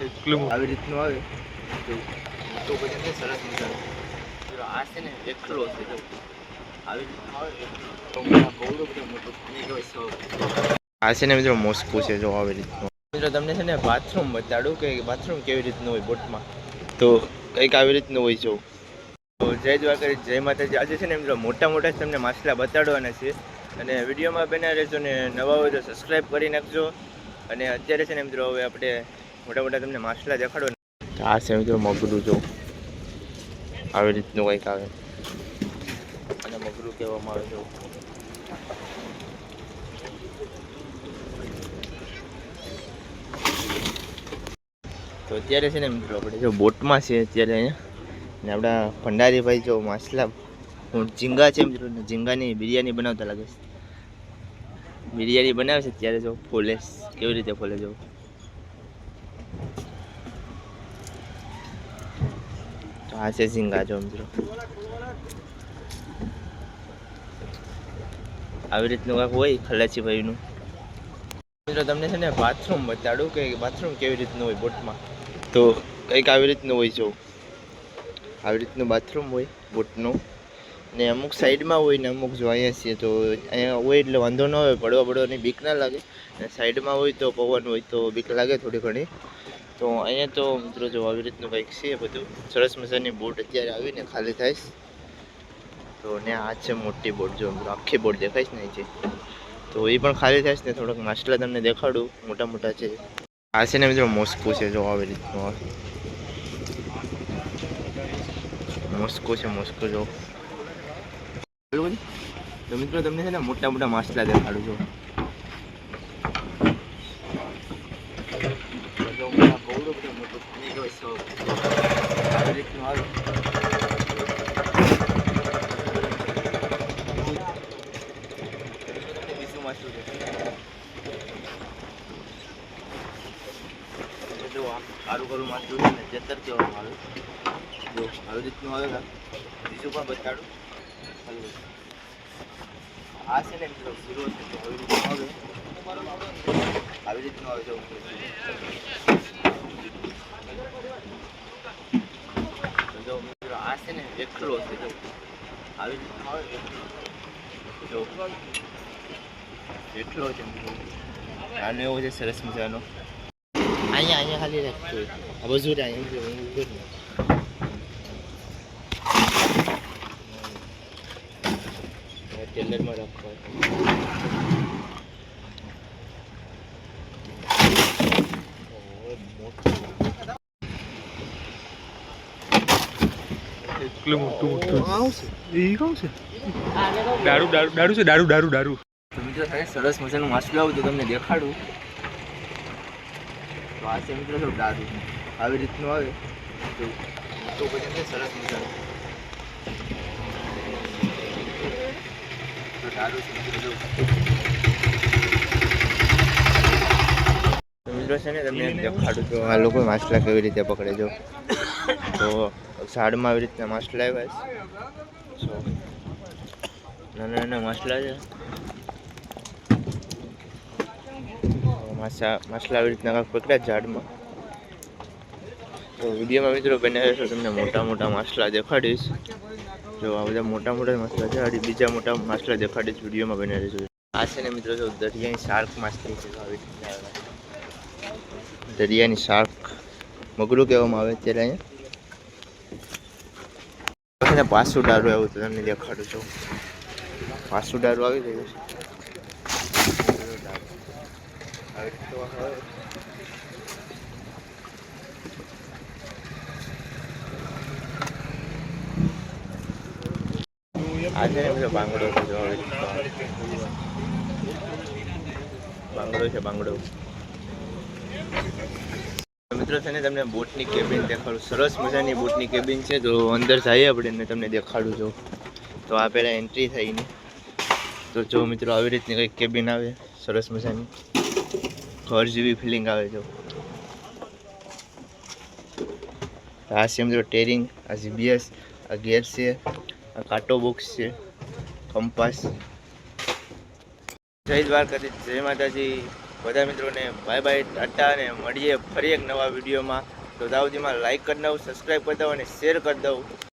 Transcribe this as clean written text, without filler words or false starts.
આવી રીતનું આવે તો પછી સરસ મજાનું આ છે ને એકલો છે જો આવી રીતનું આવે તો બહુ બધું મોટું આ છે ને મિત્રો મોસ્કો છે જો આવી રીતનું મિત્રો તમને છે ને બાથરૂમ બતાડું કે બાથરૂમ કેવી રીતનું હોય બોટમાં તો કંઈક આવી રીતનું હોય જો તો જય દ્વારકાધીશ જય માતાજી આજે છે ને મિત્રો મોટા મોટા તમને માછલા બતાડવાના છે અને વિડીયોમાં બન્યા રહેજો ને નવા હોય તો સબસ્ક્રાઈબ કરી નાખજો અને અત્યારે છે ને મિત્રો હવે આપણે મોટા મોટા તમને માછલા દેખાડો આ છે મિત્રો મગરું જો આવી રીતનું કંઈક આવે અને મગરું કહેવામાં આવે છે તો અત્યારે છે ને મિત્રો આપણે જો બોટમાં છે અત્યારે અહીંયા ને આપણા ભંડારીભાઈ જો માછલા ઝીંગા છે મિત્રો ઝીંગાની બિરયાની બનાવતા લાગે છે બિરયાની બનાવે છે ત્યારે જો ફોલે કેવી રીતે ફોલે જો તો આ છે ઝીંગા જો મિત્રો આવી રીતનું કાંક હોય ખલાસી ભાઈનું મિત્રો તમને છે ને બાથરૂમ બતાડું કે બાથરૂમ કેવી રીતનું હોય બોટમાં તો કંઈક આવી રીતનું હોય જો આવી રીતનું બાથરૂમ હોય બોટનું ને અમુક સાઈડમાં હોય ને અમુક જો અહીંયા છીએ તો અહીંયા હોય એટલે વાંધો ન હોય પડવાની બીક ના લાગે અને સાઈડમાં હોય તો પવન હોય તો બીક લાગે થોડી ઘણી તો અહીંયા તો મિત્રો જો આવી રીતનું કંઈક છે બધું સરસ મજાની બોટ અત્યારે આવીને ખાલી થાય તો ને આ છે મોટી બોટ જો આખી બોટ દેખાય ને છે તો એ પણ ખાલી થાય ને થોડાક માછલા તમને દેખાડું મોટા મોટા છે આ છે ને મિત્રો મોસ્કો છે જો આવી રીતનું આવે મોસ્કો છે મોસ્કો જો તો મિત્રો તમને છે ને મોટા મોટા માછલા દેખાડું છું આવી રીતનું આવે બીજું માછલું જો સારું કરું માછલું છે ને જેતર કહેવામાં આવે જો આવી રીતનું આવે બીજું પણ બતાડું આ છે ને મિત્રો ઝીરો છે તો આવી રીતનું આવે આવી રીતનું આવે જો મિત્રો આ છે ને એકલો છે જો આવી રીતનું આવે જો એકલો છે આનો એવો છે સરસ મજાનો અહીંયા ખાલી રાખજો આ બધું જ અહીંયા ટેલરમાં રાખવા એટલું મોટું આવશે એ કહું છે દારૂ તો મિત્રો સરસ મજાનું માછલું આવું તો તમને દેખાડું તો આ છે મિત્રો શું દારૂ આવી રીતનું આવે તો પછી સરસ મજાનું મિત્રો છે ને તમને દેખાડું તો આ લોકો માછલા કેવી રીતે પકડે જો તો ઝાડમાં આવી રીતના માછલા આવ્યા છે નાના નાના માછલા છે માછલા આવી રીતના કાંક પકડ્યા ઝાડમાં તો વિડીયોમાં મિત્રો બનાવ્યો છો તમને મોટા મોટા માછલા દેખાડીશ જો આ બધા મોટા મોટા માછલા છે અને બીજા મોટા માછલા દેખાડીશ વિડીયોમાં બનાવી છે આ છે ને મિત્રો જો દરિયાની શાર્ક માછલી છે આવી રીતના દરિયાની શાર્ક મગરું કહેવામાં આવે અત્યારે અહીંયા પાસું ડારું આવ્યું તો તમને દેખાડું છું પાસું ડારું આવી ગયું છે આજે બધો બાંગડો છે જો બાંગડો મિત્રો છે ને તમને બોટની કેબિન દેખાડું સરસ મજાની બોટની કેબિન છે તો અંદર જઈએ આપણે તમને દેખાડું છું તો આ પહેલાં એન્ટ્રી થઈને તો જો મિત્રો આવી રીતની કંઈક કેબિન આવે સરસ મજાની ઘર જેવી ફિલિંગ આવે જો આ છે મિત્રો ટેરિંગ આ જીબીએસ આ ગેર છે આ કાંટો બોક્સ છે કંપાસ જય દ્વારકાધીશ જય માતાજી બધા મિત્રોને બાય બાય, ટાટા, અને મળીએ ફરી એક નવા વિડીયોમાં. તો દાઉદીમાં લાઈક કરી દઉં, સબસ્ક્રાઈબ કરી દઉં અને શેર કરી દઉં.